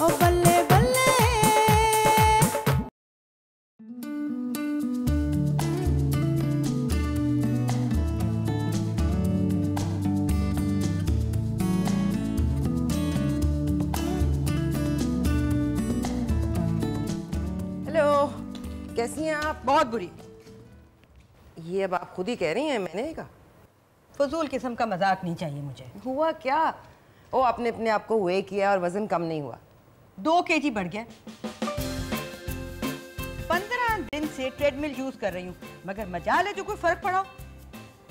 ओ बल्ले बल्ले। हेलो, कैसी हैं आप? बहुत बुरी। ये अब आप खुद ही कह रही हैं, मैंने कहा? फजूल किस्म का मजाक नहीं चाहिए मुझे। हुआ क्या? ओ, आपने अपने आप को वेट किया और वजन कम नहीं हुआ? 2 kg बढ़ गया। 15 दिन से ट्रेडमिल यूज कर रही हूँ, मगर मजाल है जो कोई फर्क पड़ा।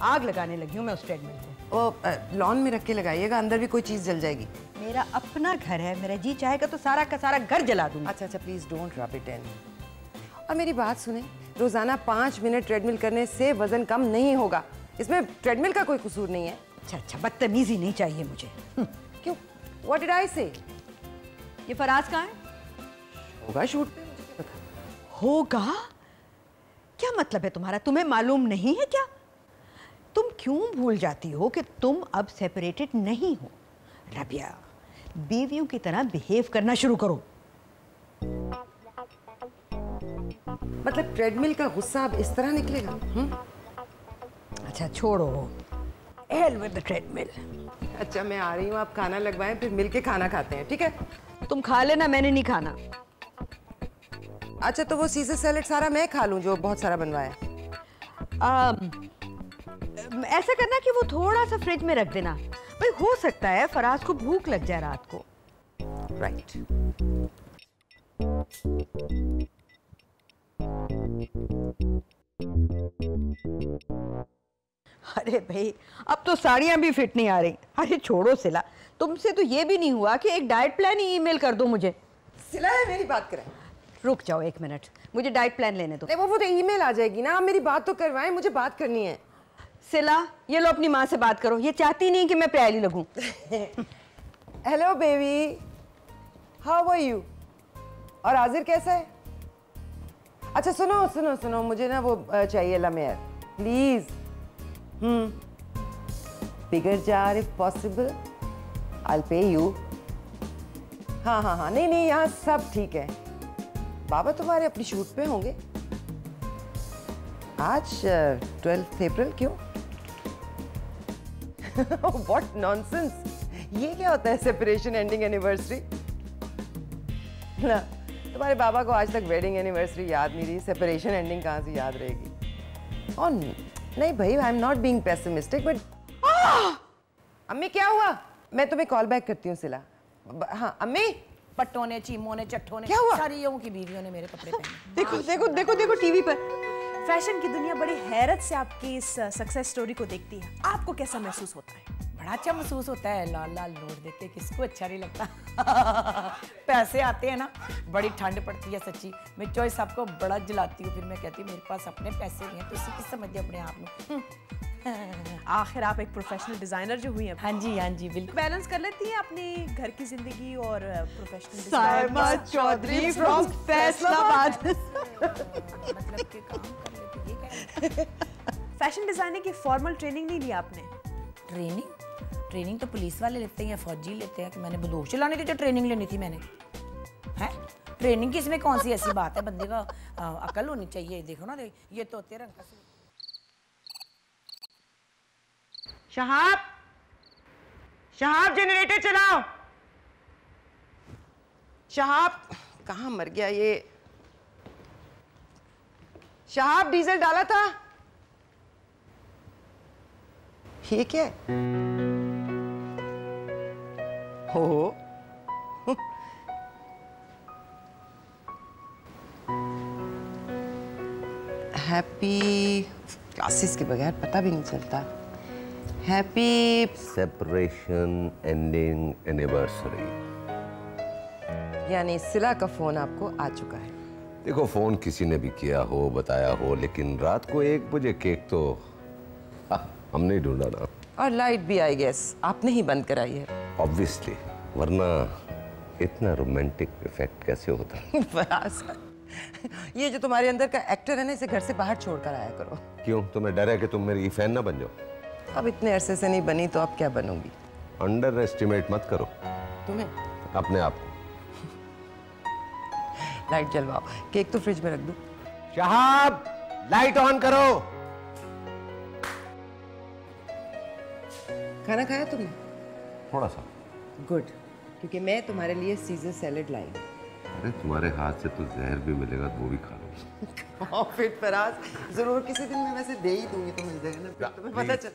आग लगाने लगी हूँ मैं उस ट्रेडमिल को। ओ, लॉन में रख के लगाइएगा, अंदर भी कोई चीज जल जाएगी। मेरा अपना घर है, मेरा जी चाहेगा तो सारा का सारा घर जला दूंगा। अच्छा, please don't rub it in. और मेरी बात सुने, रोजाना 5 मिनट ट्रेडमिल करने से वजन कम नहीं होगा। इसमें ट्रेडमिल का कोई कसूर नहीं है। अच्छा, बदतमीजी नहीं चाहिए मुझे। क्यों? व्हाट डिड आई से? ये फराज कहाँ है? होगा शूट पे, मुझे क्या पता। होगा? क्या मतलब है तुम्हारा? तुम्हें मालूम नहीं है क्या? तुम क्यों भूल जाती हो कि तुम अब सेपरेटेड नहीं हो? रबिया, बीवियों की तरह बिहेव करना शुरू करो। मतलब ट्रेडमिल का गुस्सा अब इस तरह निकलेगा? अच्छा छोड़ो, hell with the treadmill। अच्छा, मैं आ रही हूँ, आप खाना लगवाएं, फिर मिलके खाना खाते हैं, ठीक है? तुम खा लेना, मैंने नहीं खाना। अच्छा, तो वो सीजर सैलेड सारा मैं खा लूँ जो बहुत सारा बनवाया? ऐसा करना कि वो थोड़ा सा फ्रिज में रख देना। भाई हो सकता है फराज को भूख लग जाए रात को। राइट। अरे भाई, अब तो साड़ियां भी फिट नहीं आ रही। अरे छोड़ो सिला, तुमसे तो ये भी नहीं हुआ कि एक डाइट प्लान ही ईमेल कर दो मुझे। सिला है, मेरी बात करें। रुक जाओ 1 मिनट, मुझे डाइट प्लान लेने दो। नहीं, वो तो ईमेल आ जाएगी ना। आप मेरी बात तो करवाएं, मुझे बात करनी है। सिला, ये लो अपनी माँ से बात करो। ये चाहती नहीं कि मैं प्याली लगूं। Hello baby, how are you? और आजिर कैसा है? अच्छा सुनो सुनो सुनो, मुझे ना वो चाहिए लमेयर, please. Bigger jar if possible, I will pay you. हाँ, नहीं, यहाँ सब ठीक है। बाबा तुम्हारे अपनी शूट पे होंगे आज 12 अप्रैल। क्यों? व्हाट नॉनसेंस, ये क्या होता है सेपरेशन एंडिंग एनिवर्सरी? ना, तुम्हारे बाबा को आज तक वेडिंग एनिवर्सरी याद नहीं रही, सेपरेशन एंडिंग कहाँ से याद रहेगी? और नहीं भाई, I am not being pessimistic, but अम्मी क्या हुआ? मैं तुम्हें कॉल बैक करती हूँ सिला। हाँ अम्मी। पट्टों ने, चीमों ने, चट्टों ने, क्या हुआ? सारी की बीवियों ने मेरे कपड़े पहने। देखो देखो देखो देखो टीवी पर। फैशन की दुनिया बड़ी हैरत से आपकी इस सक्सेस स्टोरी को देखती है। आपको कैसा महसूस होता है? बड़ा अच्छा महसूस होता है। लाल लाल नोट देख के किसको अच्छा नहीं लगता। पैसे आते हैं ना, बड़ी ठंड पड़ती है सच्ची। मैं चॉइस आपको बड़ा जलाती हूँ, फिर मैं कहती हूँ मेरे पास अपने पैसे नहीं हैं, तो इसी की समझ अपने आप में। आखिर आप एक प्रोफेशनल डिजाइनर जो हुई हैं। हाँ जी बिल्कुल। बैलेंस कर लेती हैं अपनी घर की जिंदगी और प्रोफेशनल। सायमा चौधरी फ्रॉम फैसलाबाद। मतलब के काम कर लेते, ये कह रहे हैं। फैशन डिजाइनिंग की फॉर्मल ट्रेनिंग नहीं ली आपने? ट्रेनिंग तो पुलिस वाले लेते हैं, फौजी लेते हैं। कि मैंने बंदूक चलाने की जो ट्रेनिंग लेनी थी मैंने, है ट्रेनिंग की इसमें कौन सी ऐसी बात है? बंदे का अकल होनी चाहिए। देखो ना, ये तो होते रंग का। शहाब जनरेटर चलाओ। शहाब कहाँ मर गया ये? शहाब डीजल डाला था। ये क्या है? हो हैप्पी क्लासेस के बगैर पता भी नहीं चलता। Happy separation ending anniversary. यानी सिला का फोन आपको आ चुका है? देखो, फोन किसी ने भी किया हो, बताया हो, लेकिन रात को 1 बजे केक तो हमने ही ढूंढा ना। और लाइट भी आई गेस आपने ही बंद कराई है। ऑब्वियसली, वरना इतना रोमांटिक इफेक्ट कैसे होता? बस ये जो तुम्हारे अंदर का एक्टर है ना, इसे घर से बाहर छोड़ कर आया करो। क्यों? तुम्हें डर है कि तुम मेरी फैन ना बन जाओ? अब इतने अरसे से नहीं बनी तो अब क्या बनूंगी? अंडर एस्टिमेट मत करो तुम्हें। अपने आप को। लाइट जलवाओ, केक तो फ्रिज में रख दो। शहाब, लाइट ऑन करो। खाना खाया तुमने? थोड़ा सा। गुड, क्योंकि मैं तुम्हारे लिए सीजर सैलेड लाई हूँ। अरे तुम्हारे हाथ से तो जहर भी मिलेगा तो वो भी खा लो। और फिर फराज, जरूर किसी दिन मैं वैसे दे ही दूंगी तुम्हें, देना फिर तुम्हें पता चल।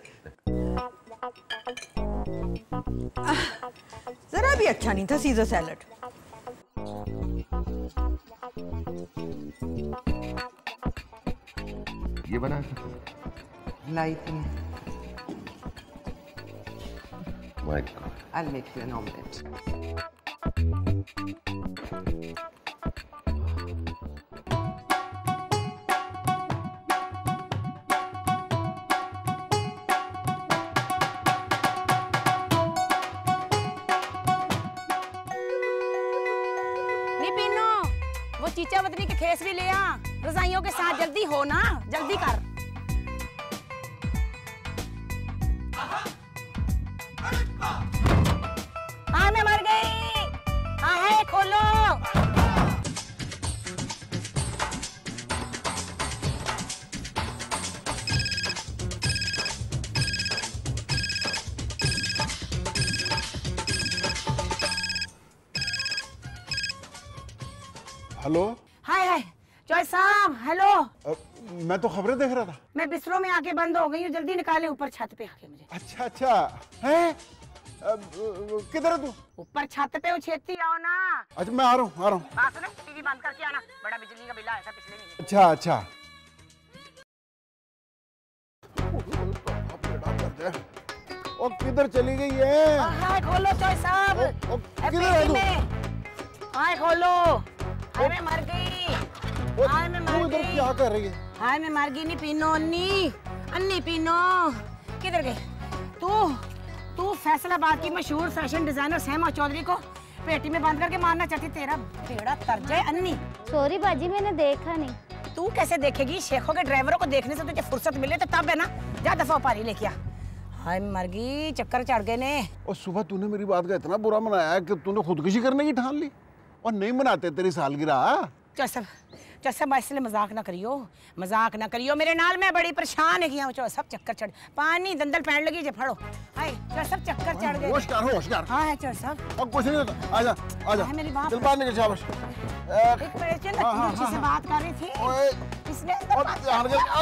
जरा भी अच्छा नहीं था सीजर सैलड। ये बना लाई थी। My God. I'll make you an omelette. वो चीचा वतनी के खेस भी ले आ, रजाइयों के साथ जल्दी हो ना, जल्दी कर। हाँ मैं मर गई। हाँ है, खोलो। हेलो। हाय हाय जॉय साहब, हेलो। मैं तो खबरें देख रहा था। मैं बिस्तरों में आके बंद हो गई हूँ, जल्दी निकाले ऊपर छत पे आके मुझे। अच्छा अच्छा है। किधर है तू? ऊपर छत पे हो, छेती आओ ना। अच्छा मैं आ रहा हूँ, आ रहा हूँ। हाँ सुनो, टीवी बंद करके आना, बड़ा बिजली का बिल आया था पिछले महीने। अच्छा अच्छा। ओ किधर चली गई है? हाय खोलो जॉय साहब। किधर है तू? हाय खोलो। हाय मैं मर गई। हाय मैं मर गई। क्या कर रही है? हाय मैं मर गई। नी पीनो अन्नी, अन्नी पीनो। किधर गई तू फैसलाबाद की मशहूर फैशन डिजाइनर सहमा चौधरी को पेटी में बंद करके मारना चाहती। तेरा बेड़ा तर जाए अन्नी। सॉरी बाजी, मैंने देखा नहीं। तू कैसे देखेगी? शेखों के ड्राइवरों को देखने से तुझे फुर्सत मिले तो तब है ना। जा दफा पारी लेके आ। हाय मर गई, चक्कर चढ़ गए ने। और सुबह तूने मेरी बात का इतना बुरा मनाया कि तूने खुदकुशी करने की ठान ली। और नहीं मनाते तेरी सालगिरह। चल सब इसलिए मजाक ना करियो, मजाक ना करियो मेरे नाल। मैं बड़ी परेशान है कि सब चक्कर चढ़, पानी दंदल पैन लगी जे फड़ो। हाय चल सब चक्कर चढ़ गए। होशियार होशियार। हाँ है चल सब। और कुछ नहीं होता। आजा आजा। मेरी बात चल बाहर निकल शाबाश। एक पेशेंट अच्छी से बात कर रही थी। इसने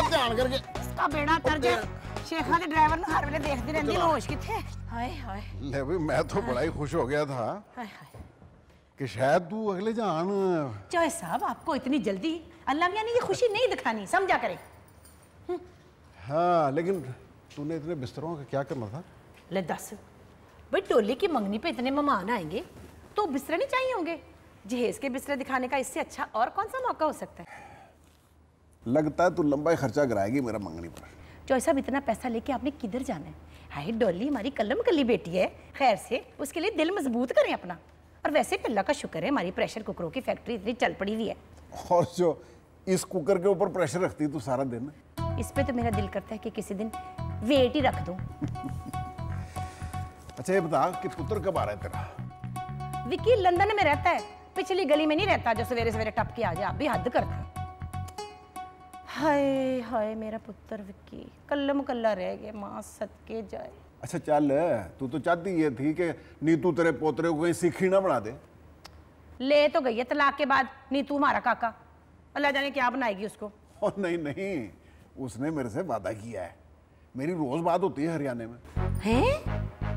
ध्यान करके इसका बेड़ा तर गया। शेखा के ड्राइवर ने हर वेले देखती रहती होश किथे। हाय हाय ले भाई, मैं तो बड़ा ही खुश हो गया था हाय हाय कि शायद तू अगले जान। जॉय साहब आपको इतनी जल्दी अल्लाह मियां ने ये खुशी नहीं दिखानी, समझा करें। हाँ लेकिन तूने इतने बिस्तरों का क्या करना था? ले दस भाई, टोली की मंगनी पे इतने मेहमान आएंगे तो बिस्तर नहीं चाहिए होंगे? जहेज के बिस्तर दिखाने का इससे अच्छा और कौन सा मौका हो सकता है? लगता है तू लंबा ही खर्चा कराएगी मेरा मंगनी पर। जॉय साहब इतना पैसा लेके आपने किधर जाना है? हाय डॉली हमारी कलम कली बेटी है, खैर से उसके लिए दिल मजबूत करें अपना। और वैसे भी अल्लाह का शुक्र है हमारी प्रेशर कुकरों की फैक्ट्री इतनी चल पड़ी हुई है। और जो इस कुकर के ऊपर प्रेशर रखती तू सारा दिन। इस पे तो मेरा दिल करता है कि किसी दिन वेट ही रख दूं। अच्छा ये बता कि पुत्र कब आ रहा है तेरा? विकी लंदन में रहता है, पिछली गली में नहीं रहता जो सवेरे सवेरे टप के आ जाए। आप भी हद करते हैं। हाय हाय मेरा पुत्र विक्की कल्लम कल्ला रह गया, माँ सदके जाए। अच्छा चल, तू तो चाहती ये थी कि नीतू तेरे पोतरे को कहीं सीखी ना बना दे। ले तो गई है तलाक के बाद नीतू हमारा काका, अल्लाह जाने क्या बनाएगी उसको। और नहीं नहीं, उसने मेरे से वादा किया है, मेरी रोज बात होती है हरियाणा में। हैं?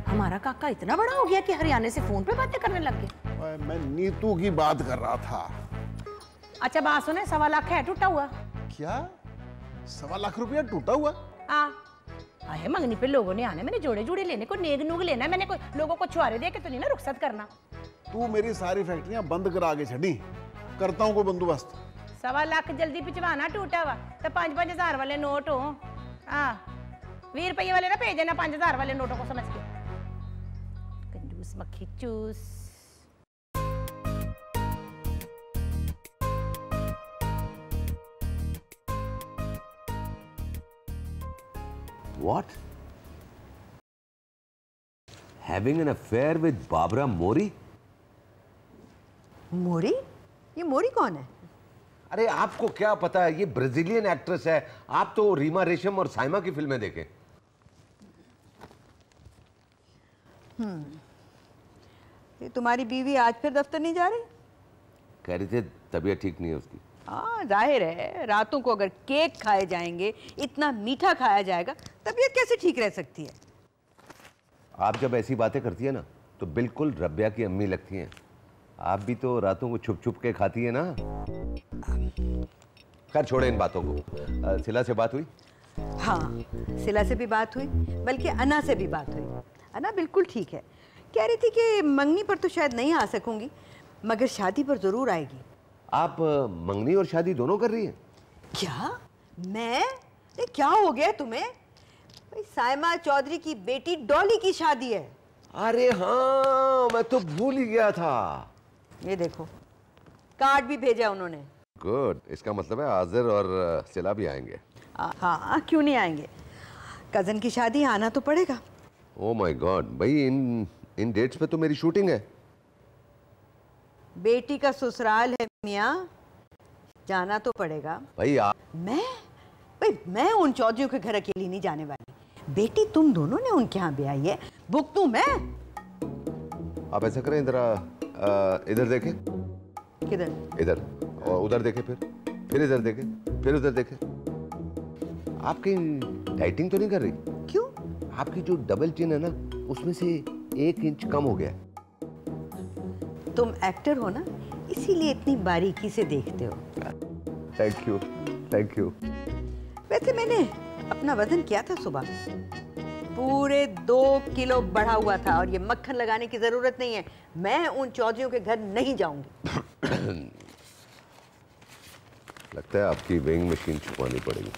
हमारा काका इतना बड़ा हो गया कि हरियाणा से फोन पे बातें करने लग गए। मैं नीतू की बात कर रहा था। अच्छा बात सुने, 1.25 लाख है टूटा हुआ। क्या 1.25 लाख रुपया टूटा हुआ? आए मंगनी पे लोगों ने आना, मैंने जोड़े जोड़े लेने को, नेग नूग लेना, मैंने कोई लोगों को छुआरे दे के तो नहीं ना रुखसत करना। तू मेरी सारी फैक्ट्रियां बंद करा के छड़ी, करता हूँ कोई बंदोबस्त। 1.25 लाख जल्दी पिछवाना टूटा हुआ तो 5-5 हजार वाले नोट हो। 20 रुपये वाले ना भेज देना, 5 हजार वाले नोटों को समझ के। कंजूस मक्खी चूस। What? Having an affair with Barbara Mori? मोरी? ये मोरी कौन है? अरे आपको क्या पता है, ये ब्राजीलियन एक्ट्रेस है। आप तो रीमा रेशम और साइमा की फिल्में देखें। ये तुम्हारी बीवी आज फिर दफ्तर नहीं जा रही? कह रही थी तबीयत ठीक नहीं है उसकी। हाँ जाहिर है, रातों को अगर केक खाए जाएंगे, इतना मीठा खाया जाएगा, तबीयत कैसे ठीक रह सकती है? आप जब ऐसी बातें करती है ना तो बिल्कुल रबिया की अम्मी लगती हैं। आप भी तो रातों को छुप छुप के खाती है ना। खैर छोड़े इन बातों को। सिला से बात हुई? हाँ, सिला से भी बात हुई, बल्कि अना से भी बात हुई। अना बिल्कुल ठीक है, कह रही थी कि मंगनी पर तो शायद नहीं आ सकूंगी, मगर शादी पर जरूर आएगी। आप मंगनी और शादी दोनों कर रही हैं? क्या? मैं? ये क्या हो गया तुम्हें? भाई साइमा चौधरी की बेटी डॉली की शादी है। अरे हाँ, मैं तो भूल ही गया था। ये देखो, कार्ड भी भेजा उन्होंने। गुड, इसका मतलब है आजिर और सिला भी आएंगे। हाँ, क्यों नहीं आएंगे? कजन की शादी आना तो पड़ेगा। ओह माय गॉड, भाई इन डेट्स पे तो मेरी शूटिंग है। बेटी का ससुराल है मियाँ, जाना तो पड़ेगा। भाई मैं उन चौधरियों के घर अकेली नहीं जाने वाली। बेटी तुम दोनों ने उनके यहाँ ब्याही है, भुगतूं मैं? आप ऐसा करें, इधर देखें। किधर? इधर, और उधर देखें, फिर इधर देखें, फिर उधर देखें। आपकी डाइटिंग तो नहीं कर रही? क्यों? आपकी जो डबल चिन है ना, उसमें से 1 इंच कम हो गया। तुम एक्टर हो ना, इसीलिए इतनी बारीकी से देखते हो। Thank you, thank you. वैसे मैंने अपना वजन किया था सुबह, पूरे 2 किलो बढ़ा हुआ था, और ये मक्खन लगाने की जरूरत नहीं है। मैं उन चौधरियों के घर नहीं जाऊंगी। लगता है आपकी वेइंग मशीन छुपानी पड़ेगी।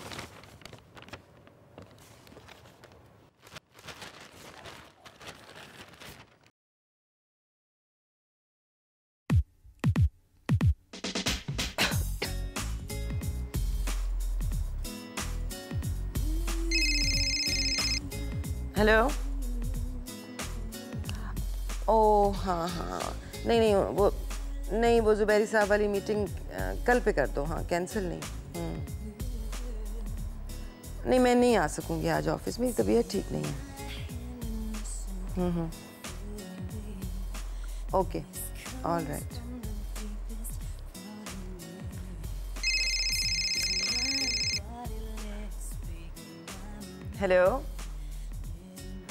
हेलो। ओ हाँ हाँ, नहीं वो जुबैरी साहब वाली मीटिंग कल पे कर दो। हाँ, कैंसिल नहीं। नहीं, मैं नहीं आ सकूंगी आज ऑफिस, मेरी तबीयत ठीक नहीं है। Okay, all right. हेलो,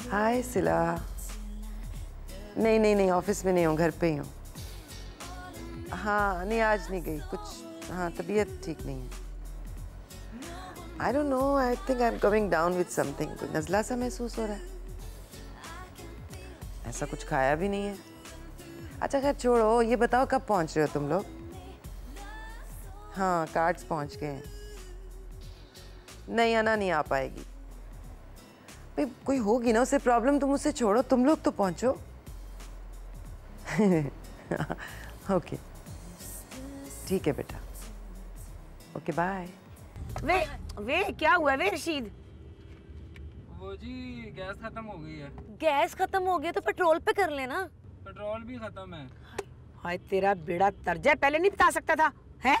हाय सिला। नहीं, ऑफिस में नहीं हूँ, घर पे ही हूँ। हाँ, नहीं आज नहीं गई, कुछ हाँ तबीयत ठीक नहीं है। I don't know, I think I am coming down with something. कोई नज़ला सा महसूस हो रहा है। ऐसा कुछ खाया भी नहीं है। अच्छा खैर छोड़ो, ये बताओ कब पहुँच रहे हो तुम लोग? हाँ, कार्ड्स पहुँच गए हैं। नहीं, अना नहीं आ पाएगी। भाई कोई होगी ना उसे प्रॉब्लम, तुम उससे छोड़ो, तुम लोग तो पहुंचो। ओके, ठीक है बेटा। Okay bye. वे क्या हुआ वे रशीद? वो जी गैस खत्म हो गई है। गैस खत्म हो गई तो पेट्रोल पे कर लेना। पेट्रोल भी खत्म है। हाय तेरा बेड़ा तर्ज है, पहले नहीं बता सकता था? हैं?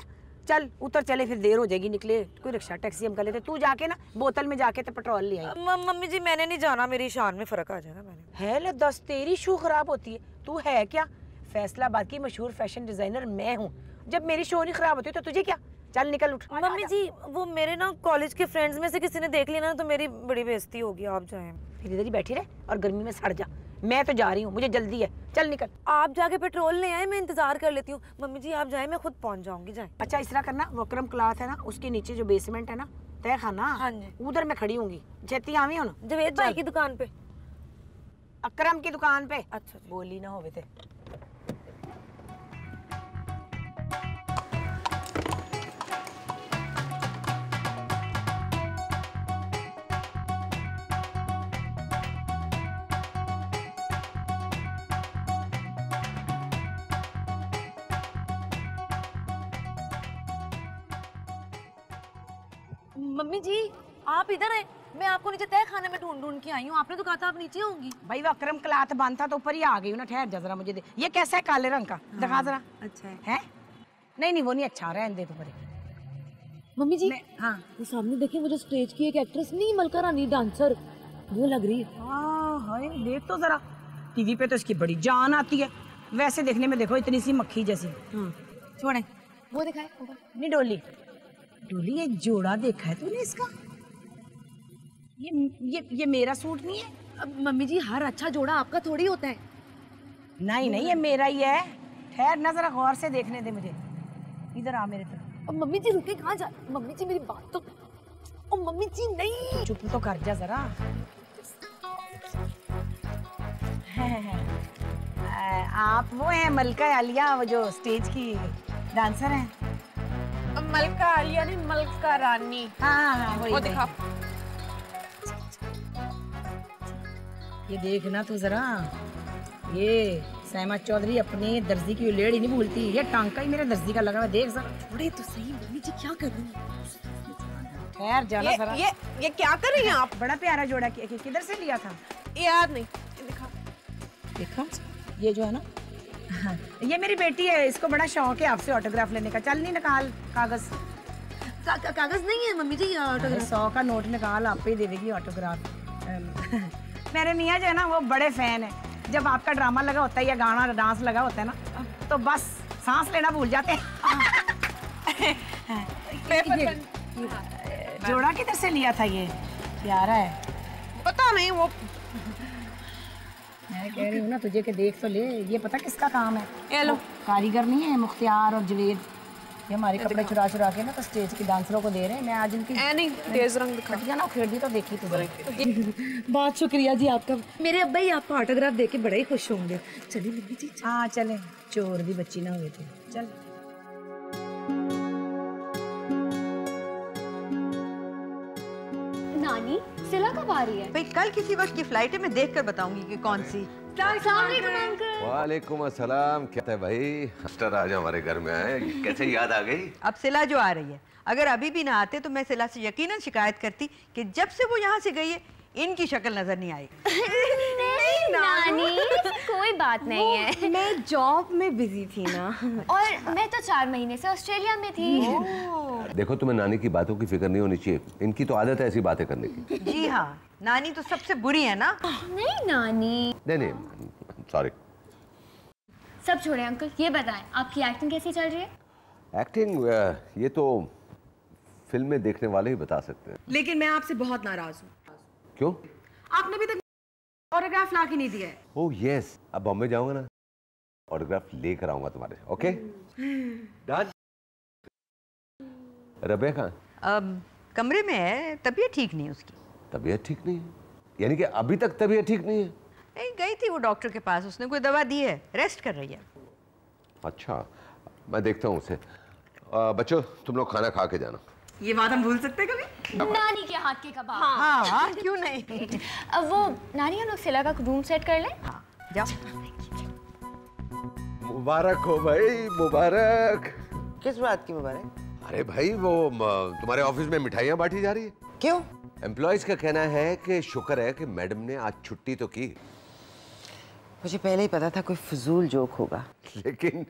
चल उतर चले, फिर देर हो जाएगी, निकले कोई रिक्शा टैक्सी हम कर लेते। तू जाके ना बोतल में जाके तो पेट्रोल ले आई। मम्मी जी मैंने नहीं जाना, मेरी शान में फर्क आ जाएगा। मैंने है ले 10 तेरी शू खराब होती है। तू है क्या? फैसलाबाद की मशहूर फैशन डिजाइनर मैं हूँ, जब मेरी शो नहीं खराब होती तो तुझे क्या? चल निकल उठ। मम्मी जी वो मेरे ना कॉलेज के फ्रेंड्स में से किसी ने देख लिया ना तो मेरी बड़ी बेइज्जती होगी। आप जाएं। फिर इधर ही बैठी रहे और गर्मी में सड़ जा। मैं तो जा रही हूँ, मुझे जल्दी है, चल निकल। आप जाके पेट्रोल ले आए, मैं इंतजार कर लेती हूँ। मम्मी जी आप जाए, मैं खुद पहुँच जाऊंगी। जाए। अच्छा इस तरह करना, वो अकरम क्लाथ है ना, उसके नीचे जो बेसमेंट है ना, तय खाना, हाँ जी, उधर मैं खड़ी हूँगी। छेती आवी हो ना जवेद भाई की दुकान पे, अकरम की दुकान पे। अच्छा बोली ना होवे थे। मम्मी जी आप इधर है, मैं आपको नीचे तय खाने में ढूंढ के आई हूँ। आपने तो कहा था आप नीचे होंगी। भाई वो अकरम क्लाथ बंद था तो ऊपर ही आ गई हूँ ना। ठहर जा जरा, मुझे दे। ये कैसा है काले रंग का? दिखा जरा। अच्छा है नहीं नहीं वो नहीं अच्छा, रहने दे तू परे। मम्मी जी हाँ वो सामने देखें, वो जो स्टेज की एक एक्ट्रेस नहीं, मलका रानी डांसर, वो लग रही है। हाँ हाय देख तो जरा, टीवी पे तो इसकी बड़ी जान आती है, वैसे देखने में देखो इतनी सी मक्खी जैसी। हाँ छोड़े, वो दिखाए नहीं डोली, डोली एक जोड़ा देखा है तूने इसका? ये मेरा सूट नहीं है। अब मम्मी जी हर अच्छा जोड़ा आपका थोड़ी होता है। नहीं नहीं ये मेरा ही है, ठहर ना जरा गौर से देखने दे मुझे, इधर आ मेरे तरफ। अब मम्मी जी रुके कहाँ जा, मम्मी जी मेरी बात तो, ओ मम्मी जी नहीं, चुप तो कर जा जरा। आप वो हैं मलका आलिया, वो जो स्टेज की डांसर हैं? मलका आलिया नहीं, मलका रानी। हाँ हाँ वो दिखा। ये देखना तू जरा, ये सहमा चौधरी अपने दर्जी की लेड़ ही नहीं भूलती, ये टांका ही मेरे दर्जी का लगा हुआ, देख जरा। थोड़े तो सही मम्मी जी, क्या कर रही हैं? ठहर जाना जरा। ये क्या कर रही हैं आप? बड़ा प्यारा जोड़ा, किधर से लिया था? याद नहीं, दिखा। देखा ये जो है ना, हाँ, ये मेरी बेटी है, इसको बड़ा शौक है आपसे ऑटोग्राफ लेने का। चल नहीं निकाल कागज। कागज नहीं है मम्मी जी, ऑटोग्राफ। 100 का नोट निकाल, आप ही दे देगी ऑटोग्राफ। मेरे मियाँ जो है ना वो बड़े फैन है, जब आपका ड्रामा लगा होता है या गाना डांस लगा होता है ना, तो बस सांस लेना भूल जाते हैं। जोड़ा किधर से लिया था ये? प्यारा है। पता नहीं, वो मैं कह रही हूँ ना तुझे कि देख तो ले, ये पता किसका काम है? ये लो। कारीगर नहीं है मुख्तियार और जवेद, ये हमारे कपड़े चुरा चुरा के ना तो स्टेज की डांसरों को दे रहे हैं। मैं आज इनकी नहीं तेज रंग दिखा ना उखेड़ दी तो देखी तो बहुत शुक्रिया जी आपका, मेरे अब्बा ही आपका ऑटोग्राफ देके बड़े ही खुश होंगे। चलिए मम्मी जी। हाँ चले, चोर दी बच्ची ना हुए थे। चल नानी सिला कब आ रही है? भाई कल किसी वक्त की फ्लाइट है, मैं देख कर बताऊंगी कि कौन सी। वालेकुम अस्सलाम। क्या है भाई, मास्टर आज हमारे घर में आए, कैसे याद आ गई? अब सिला जो आ रही है, अगर अभी भी ना आते तो मैं सिला से यकीनन शिकायत करती कि जब से वो यहाँ से गई है इनकी शक्ल नजर नहीं आई। नहीं नानी कोई बात नहीं है, मैं जॉब में बिजी थी ना। और मैं तो 4 महीने से ऑस्ट्रेलिया में थी। देखो तुम्हें नानी की बातों की फिक्र नहीं होनी चाहिए, इनकी तो आदत है ऐसी बातें करने की। जी हाँ, नानी तो सबसे बुरी है ना। नहीं नानी। नहीं सॉरी। सब छोड़े अंकल, ये बताएं आपकी एक्टिंग कैसी चल रही है? एक्टिंग ये तो फिल्म में देखने वाले ही बता सकते हैं। लेकिन मैं आपसे बहुत नाराज हूँ। क्यों? आपने भी तक ऑटोग्राफ ला के नहीं दिया है। ओह यस, अब बॉम्बे जाऊंगा ना, ऑटोग्राफ लेकर आऊंगा तुम्हारे। Okay done. रबिया कहाँ? अब कमरे में है, तबीयत ठीक नहीं उसकी। तबीयत ठीक नहीं है? यानी कि अभी तक तबीयत ठीक नहीं है? नहीं, गई थी वो डॉक्टर के पास, उसने कोई दवा दी है, रेस्ट कर रही है। अच्छा, मैं देखता हूँ उसे। बच्चों तुम लोग खाना खा के जाना। ये बात हम भूल सकते कभी? नानी के हाथ के कबाब। हाँ क्यों नहीं। अब वो नानी हम लोग सिला का रूम सेट कर लें। हाँ जाओ। मुबारक हो भाई, मुबारक। किस बात की मुबारक? अरे भाई वो तुम्हारे ऑफिस में मिठाइयाँ बांटी जा रही है। क्यों? एम्प्लॉयज का कहना है कि शुक्र है कि मैडम ने आज छुट्टी तो की। मुझे पहले ही पता था कोई फजूल जोक होगा। लेकिन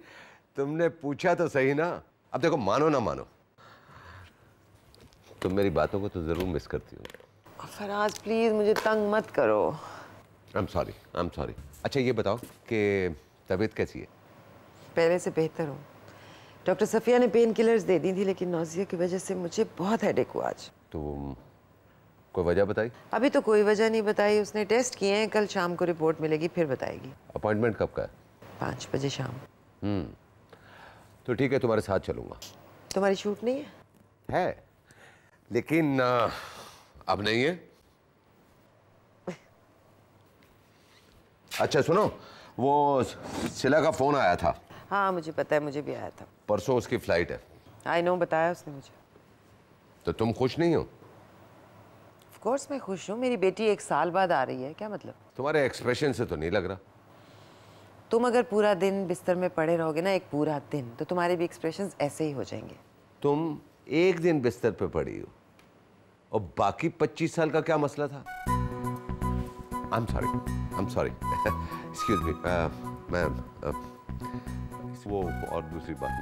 तुमने पूछा तो सही ना। अब देखो, मानो ना मानो, तुम मेरी बातों को तो जरूर मिस करती हो। फराज प्लीज मुझे तंग मत करो। I am sorry. अच्छा ये बताओ कि तबीयत कैसी है? पहले से बेहतर हो। डॉक्टर सफिया ने पेन किलर्स दे दी थी, लेकिन नौजिया की वजह से मुझे बहुत हेडेक हुआ आज। तो कोई वजह बताई? अभी तो कोई वजह नहीं बताई, उसने टेस्ट किए हैं, कल शाम को रिपोर्ट मिलेगी फिर बताएगी। अपॉइंटमेंट कब का है? 5 बजे शाम। तो ठीक है, तुम्हारे साथ चलूंगा। तुम्हारी शूट नहीं है? है, लेकिन अब नहीं है। अच्छा सुनो, वो सिला का फोन आया था। हाँ मुझे पता है, मुझे भी आया था। परसों उसकी फ्लाइट है। आई नो, बताया उसने मुझे। तो तुम खुश नहीं हो? ऑफ कोर्स मैं खुश हूँ, मेरी बेटी 1 साल बाद आ रही है। क्या मतलब? तुम्हारे एक्सप्रेशन से तो नहीं लग रहा। तुम अगर पूरा दिन बिस्तर में पड़े रहोगे ना, एक पूरा दिन, तो तुम्हारे भी एक्सप्रेशंस ऐसे ही हो जाएंगे। तुम एक दिन बिस्तर पे पड़ी हो और बाकी 25 साल का क्या मसला था? I am sorry excuse me ma'am. वो और दूसरी बात।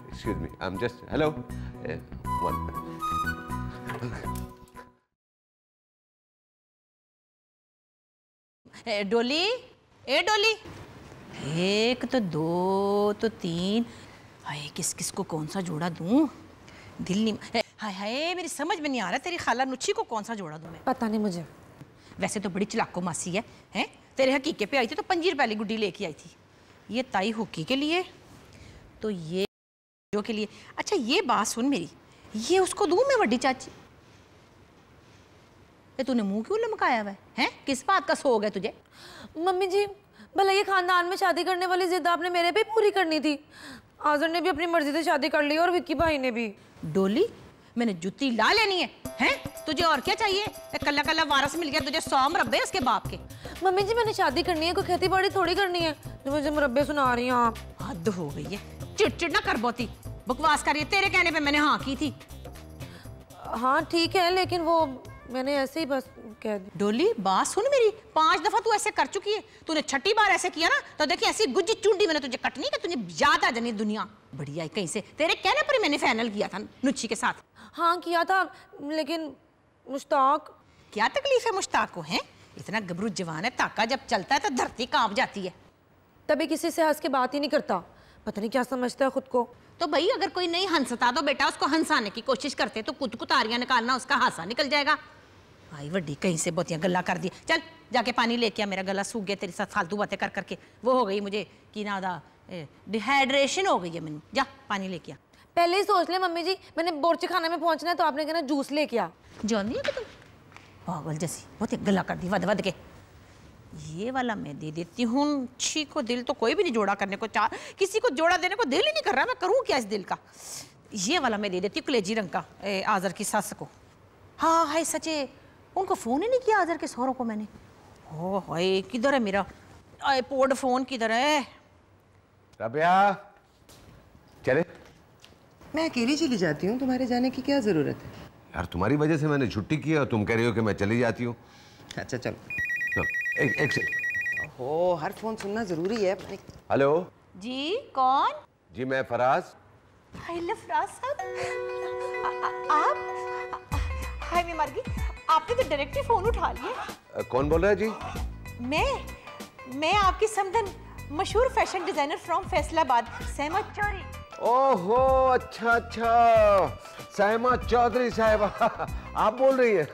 Excuse me, I am just hello one. डोली, ए डोली, एक तो दो तो तीन, हाय किस किस को कौन सा जोड़ा दूं? दिल नहीं, हाय हाय मेरी समझ में नहीं आ रहा तेरी खाला नुच्छी को कौन सा जोड़ा दूं मैं? पता नहीं मुझे। वैसे तो बड़ी चलाको मासी है, हैं? तेरे हकीके पे आई थी तो पंजीर वाली गुड्डी लेके आई थी, ये ताई हुक्की के लिए, तो ये जो के लिए। अच्छा ये बात सुन मेरी, ये उसको दूं मैं वड्डी चाची? ये तूने मुंह क्यों लमकाया हुआ है? किस बात का सोग है तुझे? मम्मी जी, भला ये खानदान में शादी करने वाली जिद आपने मेरे पे पूरी करनी थी। आज़र ने भी अपनी मर्जी से शादी कर ली और विक्की भाई ने भी। डोली, मैंने जुत्ती ला लेनी है, हैं? तुझे और क्या चाहिए? कल्ला कल्ला वारस मिल गया तुझे 100 मुरब्बे उसके बाप के। मम्मी जी मैंने शादी करनी है, कोई खेती बाड़ी थोड़ी करनी है जो मुझे मुरब्बे सुना रही हैं आप। हद हो गई है, चिड़चिड़ ना कर बोती, बकवास करिए, तेरे कहने पे मैंने हाँ की थी। हाँ ठीक है, लेकिन वो मैंने ऐसे ही बस कह दी। डोली बात सुन मेरी, 5 दफा तू ऐसे कर चुकी है, तूने 6ठी बार ऐसे किया ना तो देखिए ऐसी गुज्जी चुंडी मैंने तुझे कटनी कि तुझे याद आ जानी दुनिया। बढ़िया कहीं से तेरे कहने पर ही मैंने फाइनल किया था नुच्छी के साथ। हाँ किया था, लेकिन मुश्ताक। क्या तकलीफ है मुश्ताक को? है इतना गबरू जवान है, ताका जब चलता है तो धरती कांप जाती है। तभी किसी से हंस के बात ही नहीं करता, पता नहीं क्या समझता है खुद को। तो भाई अगर कोई नहीं हंसता तो बेटा उसको हंसाने की कोशिश करते तो कुछ कुतारियां निकालना, उसका हासा निकल जाएगा। आई वड्डी कहीं से बहुतियां गल्ला कर दी। चल जाके पानी लेके आ, मेरा गला सूख गया तेरे साथ फालतू बातें कर करके, वो हो गई मुझे कि ना डिहाइड्रेशन हो गई है मैंने। जा पानी लेके आ। पहले ही सोच ले मम्मी जी, मैंने बोर्ची खाने में पहुंचना है तो आपने कहना जूस लेके आ। जानती है कि तुम पागल जैसी बहुत गला कर दी वध वध के। ये वाला मैं दे देती हूँ, छी को दिल तो कोई भी नहीं जोड़ा करने को चाह, किसी को जोड़ा देने को दिल ही नहीं कर रहा, मैं करूँ क्या इस दिल का? ये वाला मैं दे देती हूँ कलेजी रंग का आज़र की सास को। हाँ हाय सचे, उनको फ़ोन ही नहीं किया आज़र के सौरों को मैंने। ओ हाय किधर है मेरा आईपॉड फ़ोन, किधर है? रबिया चले। मैं अकेली चली जाती हूँ, तुम्हारे जाने की क्या जरूरत है? यार तुम्हारी वजह से मैंने छुट्टी की और तुम कह रही हो कि मैं चली जाती हूँ। अच्छा चलो चलो एक सेकंड। हो, हर फोन सुनना जरूरी है। हेलो जी कौन? जी मैं फराज। हाय फराज साहब, आप? हाय मैं मर गई, आपने तो डायरेक्ट ही फोन उठा लिया। कौन बोल रहा है जी? मैं आपकी समधन मशहूर fashion designer from Faisalabad, Sahma Chaudhary. ओहो अच्छा, सहमा चौधरी साहिबा आप बोल रही हैं?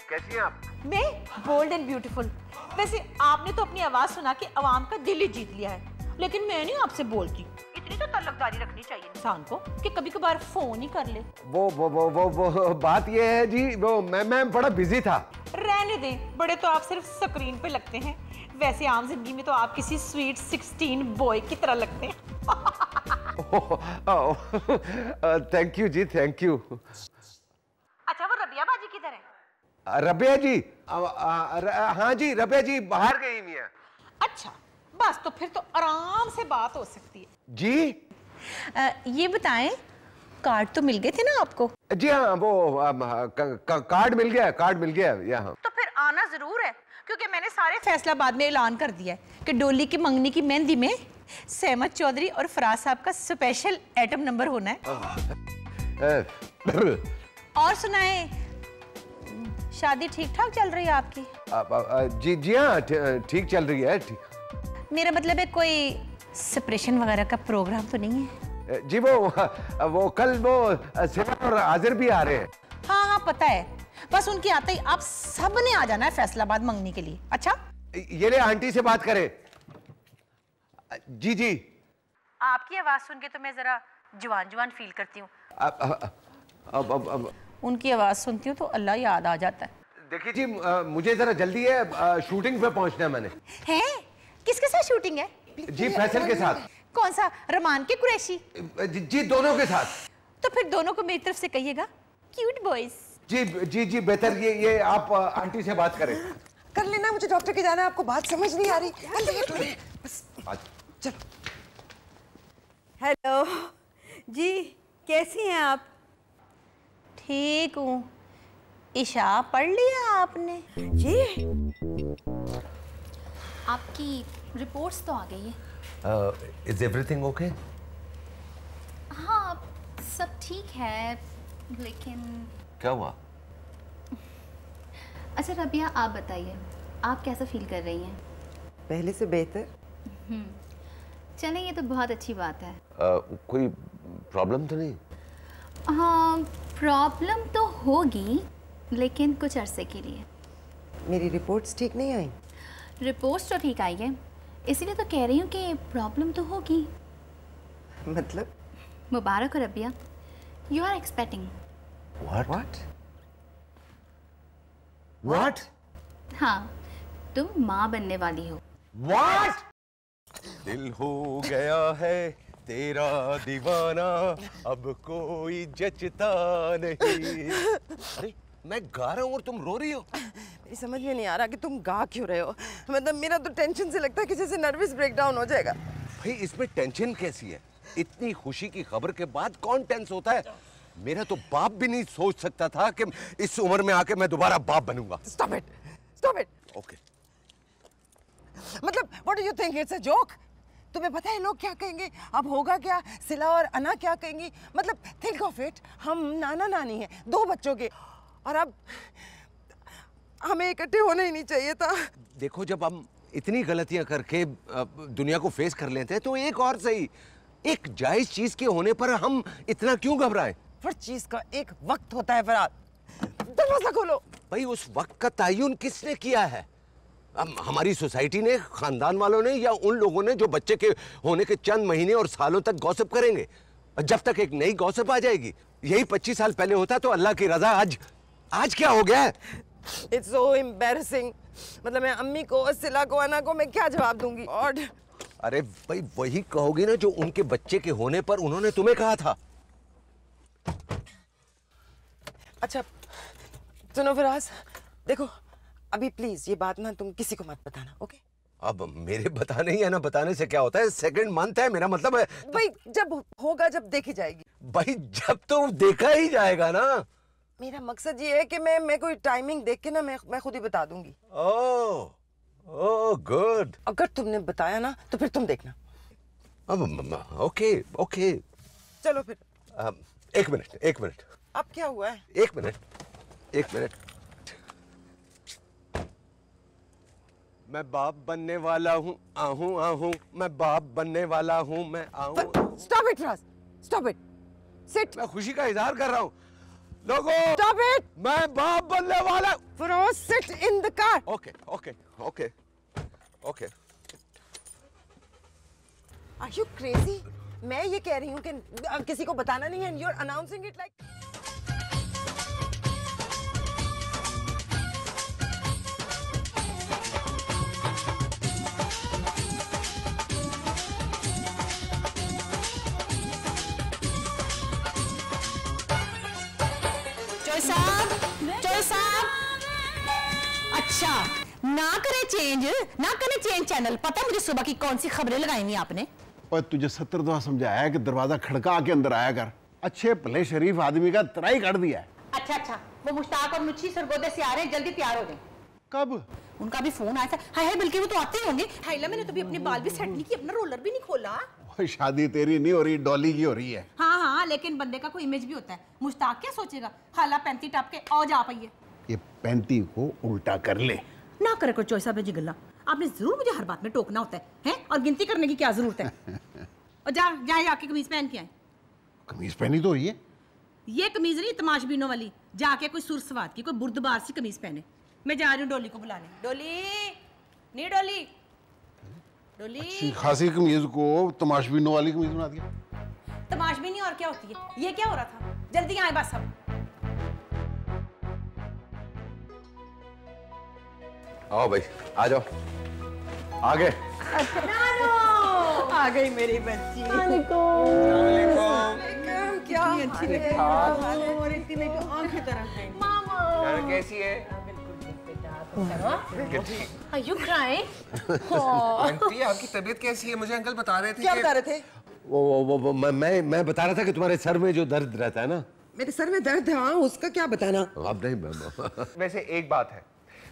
कैसी हैं आप? मैं बोल्ड एंड ब्यूटीफुल। वैसे आपने तो अपनी आवाज सुना के अवाम का दिल ही जीत लिया है, लेकिन मैं नहीं आपसे बोलती। इतनी तो तल्लकदारी रखनी चाहिए इंसान को कि कभी कभार फोन ही कर ले। वो बात ये है जी, वो मैं बड़ा बिजी था। रहने दें, बड़े तो आप सिर्फ स्क्रीन पे लगते हैं, वैसे आम जिंदगी में तो आप किसी स्वीट 16 बॉय की तरह लगते हैं। Thank you ji, thank you. अच्छा वो रबिया बाजी किधर है? रबिया जी हाँ जी, रबिया जी बाहर गई हुई है। अच्छा बस तो फिर तो आराम से बात हो सकती है जी। ये बताएं, कार्ड तो मिल गए थे ना आपको? जी हाँ, वो कार्ड मिल गया यहाँ। तो फिर आना जरूर है, क्योंकि मैंने सारे फैसलाबाद में ऐलान कर दिया है कि डोली की मंगनी की मेहंदी में सहमत चौधरी और फराज साहब का स्पेशल आइटम नंबर होना है। और सुनाए, शादी ठीक ठाक चल रही है आपकी? जी हाँ ठीक चल रही है। मेरा मतलब है कोई सेपरेशन वगैरह का प्रोग्राम तो नहीं है? जी वो कल वो सिवा और आज़िर भी आ रहे हैं। हाँ पता है, बस उनके आते ही आप सब ने आ जाना है फैसलाबाद मंगनी के लिए। अच्छा ये ले आंटी से बात करें। जी आपकी आवाज सुन के तो मैं जरा जवान फील करती हूँ। अब उनकी आवाज सुनती हूँ तो अल्लाह याद आ जाता है। देखिए जी मुझे जरा जल्दी है, शूटिंग पे पहुंचना है मैंने। हैं? किसके साथ शूटिंग है? जी फैसल के साथ। कौन सा, रमान के कुरैशी? जी दोनों के साथ। तो फिर दोनों को मेरी तरफ से कहिएगा क्यूट बॉयज। जी बेहतर ये आप आंटी से बात करें। कर लेना, मुझे डॉक्टर के जाना है, आपको बात समझ नहीं आ रही? चलो। हेलो जी, कैसी हैं आप? ठीक हूँ। इशा पढ़ लिया आपने? जी आपकी रिपोर्ट्स तो आ गई है। Is everything okay? हाँ, सब ठीक है, लेकिन क्या हुआ? अच्छा रबिया, आप बताइए, आप कैसा फील कर रही हैं? पहले से बेहतर। चलें, ये तो बहुत अच्छी बात है। कोई प्रॉब्लम तो नहीं? हाँ, प्रॉब्लम तो होगी, लेकिन कुछ अरसे के लिए। मेरी रिपोर्ट्स ठीक नहीं आई? रिपोर्ट्स तो ठीक आई है, इसीलिए तो कह रही हूँ कि प्रॉब्लम तो होगी। मतलब? मुबारक हो Rabia, you are expecting. What? What? हाँ, तुम माँ बनने वाली हो। What? दिल हो गया है तेरा दीवाना, अब कोई जचता नहीं। अरे मैं गा रहा हूँ और तुम रो रही हो। मेरी समझ में नहीं आ रहा कि तुम गा क्यों रहे हो। मतलब मेरा तो टेंशन से लगता है कि जैसे नर्वस ब्रेकडाउन हो जाएगा। भाई इसमें टेंशन कैसी है? इतनी खुशी की खबर के बाद कौन टेंस होता है? मेरा तो बाप भी नहीं सोच सकता था कि इस उम्र में आके मैं दोबारा बाप बनूंगा। Stop it! Stop it! Okay. मतलब what do you think? It's a joke? तुम्हें पता है लोग क्या कहेंगे? अब होगा क्या? सिला और अना क्या कहेंगी? मतलब think of it, हम नाना नानी हैं, 2 बच्चों के, और अब हमें इकट्ठे होना ही नहीं चाहिए था। देखो, जब हम इतनी गलतियां करके दुनिया को फेस कर लेते हैं तो एक और सही, एक जायज चीज के होने पर हम इतना क्यों घबराएं? हर चीज का एक वक्त होता है फराद। दरवाजा खोलो। भाई उस वक्त का तयन किसने किया है? हमारी सोसाइटी ने, खानदान वालों ने, या उन लोगों ने जो बच्चे के होने के चंद महीने और सालों तक गॉसिप करेंगे? जब तक एक नई गॉसिप आ जाएगी। यही 25 साल पहले होता तो अल्लाह की रजा। आज क्या हो गया है? It's so embarrassing. मतलब मैं अम्मी को, सिला को, अना को मैं क्या जवाब दूंगी? और अरे भाई वही कहोगी ना जो उनके बच्चे के होने पर उन्होंने तुम्हें कहा था। अच्छा सुनो फिराज, देखो अभी प्लीज ये बात ना तुम किसी को मत बताना, ओके? अब मेरे बताने या ना बताने से क्या होता है? सेकंड मंथ है, मेरा मतलब है भाई जब होगा, जब देखी जाएगी। भाई जब तो देखा ही जाएगा ना। मेरा मकसद ये है कि मैं कोई टाइमिंग देख के ना मैं खुद ही बता दूंगी। Oh good. अगर तुमने बताया ना तो फिर तुम देखना। अब ओके चलो फिर। एक मिनट। अब क्या हुआ है? एक मिनट। मैं बाप बनने वाला हूँ, आहूँ, मैं बाप बनने वाला हूँ, मैं आहूँ। Stop it, Raz. Stop it. Sit. मैं खुशी का इजहार कर रहा हूँ। लोगों, Stop it. मैं बाप बनने वाला। Firoz, sit in the car. Okay. Are you crazy? मैं ये कह रही हूँ कि किसी को बताना नहीं है, and you're announcing it like. चोई साहब, अच्छा ना करे चेंज चैनल। पता है मुझे सुबह की कौन सी खबरें लगाई हुई आपने? और तुझे 70 दफा समझाया है कि दरवाजा खड़का के अंदर आया कर। अच्छे भले शरीफ आदमी का तराई काट दिया है। अच्छा, वो मुश्ताक और मुच्छी सरगोदे से आ रहे हैं, जल्दी तैयार हो जाए। कब? उनका भी फोन आया था। हाय बल्कि वो तो आते ही होंगे। हाइला, मैंने तो भी अपने बाल भी सेट नहीं किए, अपना रोलर भी नहीं खोला। शादी तेरी नहीं हो रही, डॉली की हो रही है। हाँ, लेकिन बंदे का कोई इमेज भी होता है। मुश्ताक क्या सोचेगा? खाला 35 टप के और जा पाइए। ये 35 को उल्टा कर ले ना करे कोई चॉइस आप जिगला। आपने जरूर मुझे हर बात में टोकना होता है, हैं? और गिनती करने की क्या जरूरत है? और जाके कमीज पहन के आए। कमीज पहनी तो हुई है। ये कमीज नहीं तमाशबीनों वाली, जाके कोई सुरसवाद की, कोई बुर्दबार सी कमीज पहने। मैं जा रही हूँ डोली को बुलाने। डोली। अच्छी खासी कमीज को तमाशबीनों वाली कमीज बना दिया। तमाशबीनी और क्या होती है? ये क्या हो रहा था? जल्दी आए बस अब। आओ भाई, आ जाओ आगे। आ गई मेरी बच्ची। क्या अच्छी और इतनी तो आंखें तरफ हैं। मामा कैसी है? Are you crying? आंटी आपकी तबीयत कैसी है? मुझे अंकल बता रहे थे। क्या बता रहे थे? वो मैं बता रहा था कि तुम्हारे सर में जो दर्द रहता है ना। मेरे सर में दर्द है। हाँ, उसका क्या बताना? अब नहीं। वैसे एक बात है,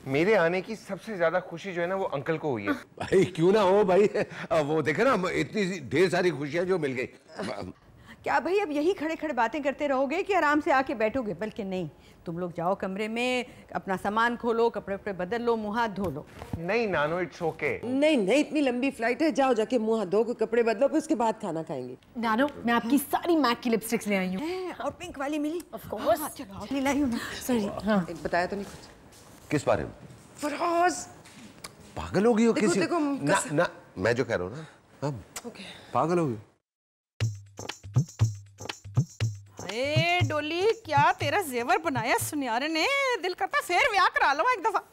मेरे आने की सबसे ज्यादा खुशी जो है ना वो अंकल को हुई है। भाई क्यों ना हो भाई, वो देखे ना इतनी ढेर सारी खुशियां जो मिल गई। क्या भाई अब यही खड़े खड़े बातें करते रहोगे कि आराम से आके बैठोगे? बल्कि नहीं, तुम लोग जाओ कमरे में, अपना सामान खोलो, कपड़े वपड़े बदल लो, मुंह हाथ धो लो। नहीं नानो, इट्स ओके। नहीं नहीं, इतनी लंबी फ्लाइट है, जाओ जाके मुंह हाथ धो के कपड़े बदलो, फिर उसके बाद खाना खाएंगे। नानो, मैं आपकी सारी मैक की लिपस्टिक्स ले आई हूँ। और पिंक वाली मिली? Of course. चलो लाई हूँ। सॉरी। हाँ। बताया तो नहीं कुछ? किस बारे में? फराज पागल हो गई हो किसी? देखो, ना मैं जो कह रहा हूँ ना, हम पागल हो गई। अरे डोली, क्या तेरा जेवर बनाया सुनियारे ने, दिल करता फेर ब्याह करा लो एक दफा।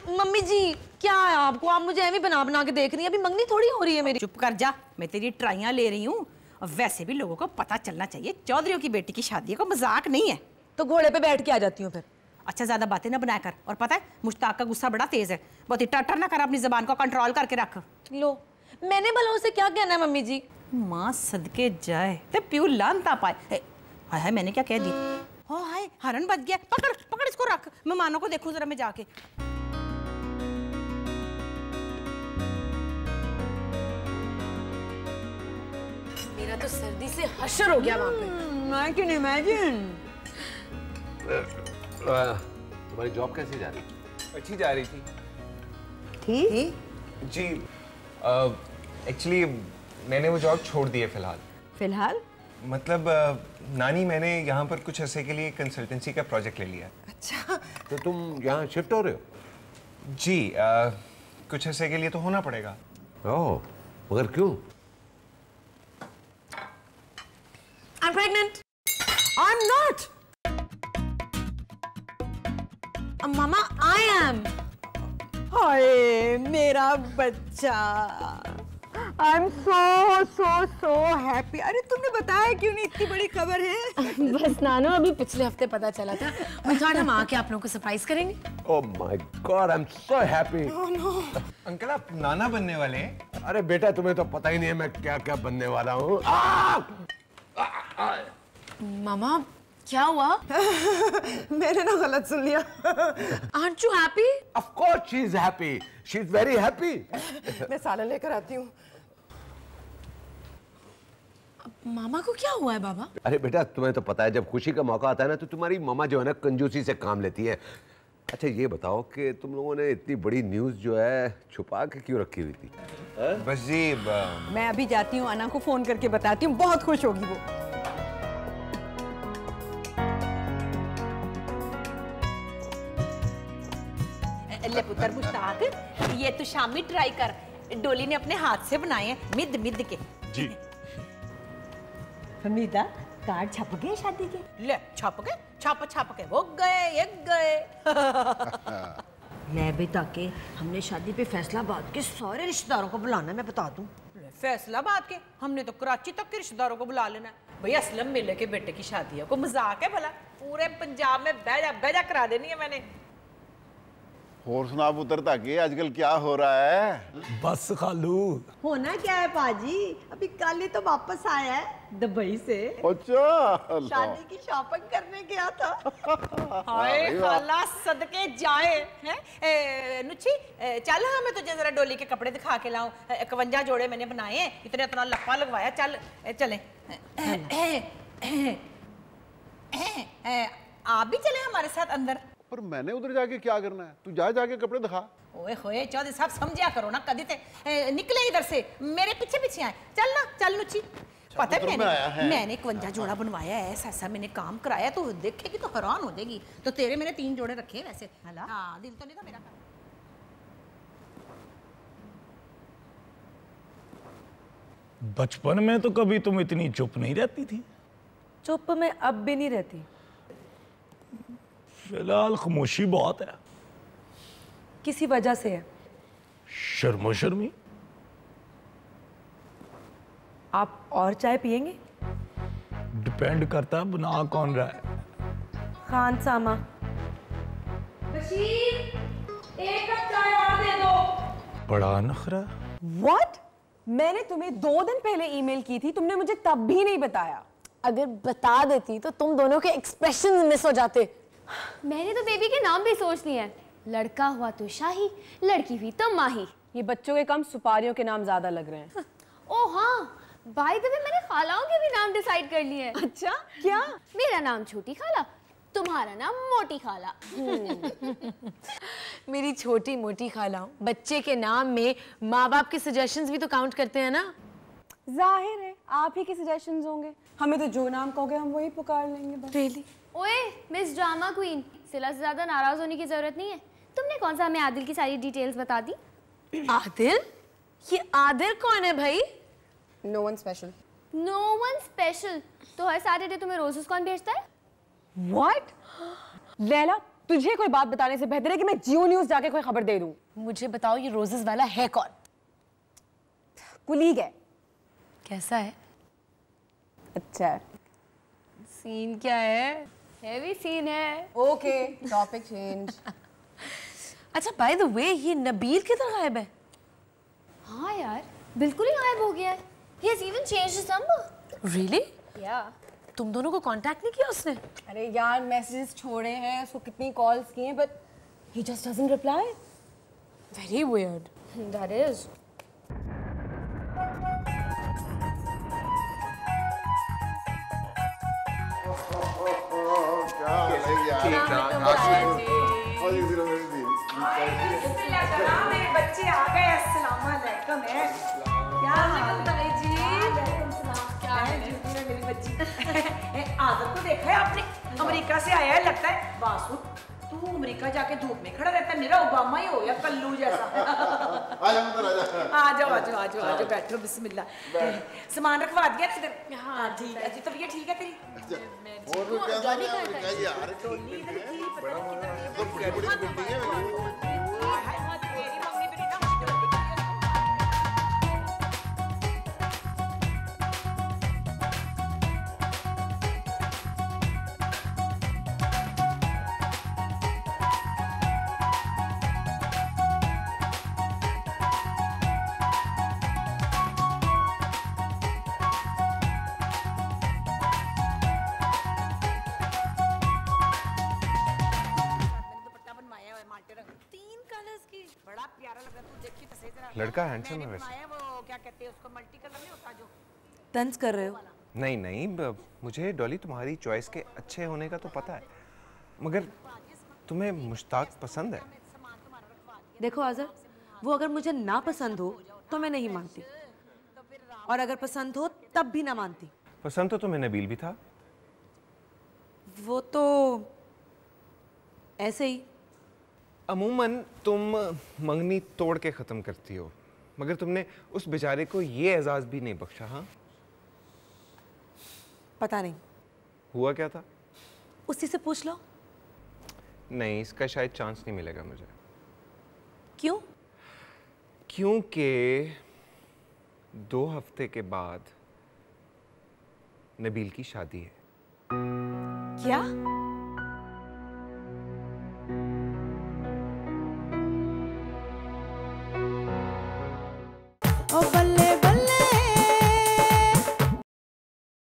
मम्मी जी क्या है आपको, आप मुझे ऐਵੇਂ बना बना के देख रही हैं, अभी मंगनी थोड़ी हो रही है मेरी। चुप कर जा, मैं तेरी ट्राइयां ले रही हूँ। और वैसे भी लोगों को पता चलना चाहिए चौधरियों की बेटी की शादी है, कोई मजाक नहीं है। तो घोड़े पे बैठ के आ जाती हूँ फिर। अच्छा ज्यादा बातें ना बनाया कर, और पता है मुश्ताक का गुस्सा बड़ा तेज है, बहुत ही टटर ना कर, अपनी जबान को कंट्रोल करके रख। लो मैंने भला उसे क्या कहना है मम्मी जी? माँ सदके जाए ते प्यू लानता पाए। हाय हाय, मैंने क्या कह दी? हो हाय, हरन बच गया, पकड़ पकड़ इसको रख, मेहमानों को देखूं जरा मैं जाके। मेरा तो सर्दी से हशर हो गया वहाँ पे। I can imagine। तुम्हारी जॉब कैसी जा रही? अच्छी जा रही थी। ठीक जी, एक्चुअली मैंने वो जॉब छोड़ दी है फिलहाल। फिलहाल मतलब नानी, मैंने यहाँ पर कुछ अर्से के लिए कंसल्टेंसी का प्रोजेक्ट ले लिया। अच्छा, तो तुम यहाँ शिफ्ट हो रहे हो? जी, कुछ अर्से के लिए तो होना पड़ेगा। ओह, मगर क्यों? I'm pregnant। I'm not। Mama I am। हाय मेरा बच्चा, I'm so happy। अरे तुमने बताया क्यों नहीं, इतनी बड़ी खबर है। बस नानो, अभी पिछले हफ्ते पता चला था, मैं थोड़ा हम आके आप लोगों को सरप्राइज करेंगे। Oh my God, I'm so happy। Uncle आप नाना बनने वाले हैं? अरे बेटा, तुम्हें तो पता ही नहीं है मैं क्या क्या बनने वाला हूँ। मामा क्या हुआ? मैंने ना गलत सुन लिया। Aren't you happy? Of course she is happy. She is very happy। मैं सालन लेकर आती हूँ। मामा को क्या हुआ है बाबा? अरे बेटा, तुम्हें तो पता है जब खुशी का मौका आता है ना तो तुम्हारी मम्मा जो है ना कंजूसी से काम लेती है। अच्छा ये बताओ कि तुम लोगों ने इतनी बड़ी न्यूज़ जो है छुपा के क्यों रखी हुई थी? बस जी, मैं अभी जाती हूँ, अना को फोन करके बताती हूँ, बहुत खुश होगी वो। ले पुत्र मुश्ताक, ये तू शामी ट्राई कर, डोली ने अपने हाथ से बनाए हैं, मिद मिद के। जी। हमीदा, कार्ड छप गए शादी के? ले छप के वो गए, ये गए। ले बेटा के हमने शादी पे फैसलाबाद के सारे रिश्तेदारों को बुलाना, मैं बता दूं। फैसलाबाद के? हमने तो कराची तक के रिश्तेदारों को बुला लेना है। भैया असलम मिले के बेटे की शादी है, कोई मजाक है भला? पूरे पंजाब में बैजा करा देनी है मैंने। और सुना पुत्र ताकि आजकल क्या हो रहा है? बस खालू, होना क्या है पाजी, अभी कल ही तो वापस आया है दुबई से। अच्छा, शादी की शॉपिंग करने गया था। हाय खाला सदके जाए हैं। नुची चल, हाँ मैं तुझे जरा डोली के कपड़े दिखा के लाऊं। 51 जोड़े मैंने बनाए हैं, इतना लप्पा लगवाया। चल चले, आप भी चले हमारे साथ अंदर। पर मैंने उधर जाके क्या करना है? तू जाके कपड़े दिखा। ओए होए चौधरी साहब, समझा करो ना, कदी ते निकले इधर से, मेरे पीछे पीछे आए। चल ना, चल नुची। पता है मैंने 51 जोड़ा बनवाया है, ऐसा मैंने काम कराया, तो देखेगी तो हैरान हो जाएगी। तो तेरे मैंने 3 जोड़े रखे वैसे। हाँ, दिल तो नहीं था मेरा। बचपन में तो कभी तुम इतनी चुप नहीं रहती थी। चुप में अब भी नहीं रहती। फिलहाल खामोशी बहुत है। किसी वजह से है। शर्मो शर्मी। आप और चाय पियेंगे? डिपेंड करता है बना कौन रहा है। खान सामा। बशीर, एक कप चाय और दे दो। बड़ा नखरा। What? मैंने तुम्हें 2 दिन पहले ईमेल की थी, तुमने मुझे तब भी नहीं बताया। अगर बता देती तो तुम दोनों के एक्सप्रेशन मिस हो जाते। मैंने तो बेबी के नाम भी सोच लिए हैं, लड़का हुआ तो शाही, लड़की हुई तो माही। ये बच्चों के कम सुपारियों के नाम ज्यादा लग रहे हैं। ओ हाँ, बाय द वे मैंने खालाओं के भी नाम डिसाइड कर लिए हैं। अच्छा, क्या? मेरा नाम छोटी खाला, तुम्हारा नाम मोटी खाला। मेरी छोटी मोटी खाला, बच्चे के नाम में माँ बाप के सजेशंस भी तो काउंट करते हैं ना। जाहिर है आप ही के सजेशंस होंगे, हमें तो जो नाम कहोगे हम वही पुकार लेंगे बस। Really? ओए मिस ड्रामा क्वीन, सिला से ज्यादा नाराज होने की जरूरत नहीं है। तुमने कौन सा हमें आदिल की सारी डिटेल्स बता दी? आदिल? ये आदिल कौन है भाई? No one special. No one special। तो हर सैटरडे तुम्हें रोजेस कौन भेजता है? What? लैला, तुझे कोई बात बताने से बेहतर है कि मैं जियो न्यूज जाके कोई खबर दे दूं। मुझे बताओ ये रोजेस वाला है कौन? कुलीग है। कैसा है? अच्छा है। सीन क्या है? हेवी सीन है। Okay, topic change. अच्छा बाय द वे ये नबील किधर गायब है? हाँ यार, बिल्कुल ही गायब हो गया है। He has even changed his number. Really? Yeah. तुम दोनों को कांटेक्ट नहीं किया उसने? अरे यार मैसेजेस छोड़े हैं, उसको कितनी कॉल्स की हैं, but he just doesn't reply. Very weird. That is. मेरे बच्चे आ गए। अस्सलाम वालेकुम। क्या हाल है जी? क्या है मेरी बच्ची? आदत तो देखा है आपने, अमेरिका से आया है लगता है। बासु तू अमेरिका जाके धूप में खड़ा रहता है, मेरा ओबामा ही हो गया कल्लू जैसा। आ जाओ आ जाओ आ जाओ आ जाओ, बैठो बिस्मिल्लाह। सामान रखवा दिया इधर? हाँ ठीक है जी। तबीयत ठीक है तेरी? और भी कैसा है यार? तो बड़ी बड़ी बिल्डिंग है। लड़का हैंडसम है वैसे। वो क्या कहते हैं उसको, मल्टी कलर नहीं होता जो। तंज कर रहे हो? नहीं मुझे डॉली तुम्हारी चॉइस के अच्छे होने का तो पता है, मगर तुम्हें मुश्ताक पसंद है। देखो आज़र, वो अगर मुझे ना पसंद हो तो मैं नहीं मानती, और अगर पसंद हो तब भी ना मानती। पसंद तो तुम्हें नबील भी था। वो तो ऐसे ही। अमूमन तुम मंगनी तोड़ के ख़त्म करती हो, मगर तुमने उस बेचारे को ये एजाज़ भी नहीं बख्शा। हाँ, पता नहीं हुआ क्या था। उसी से पूछ लो। नहीं, इसका शायद चांस नहीं मिलेगा मुझे। क्यों? क्योंकि 2 हफ्ते के बाद नबील की शादी है। क्या? ओ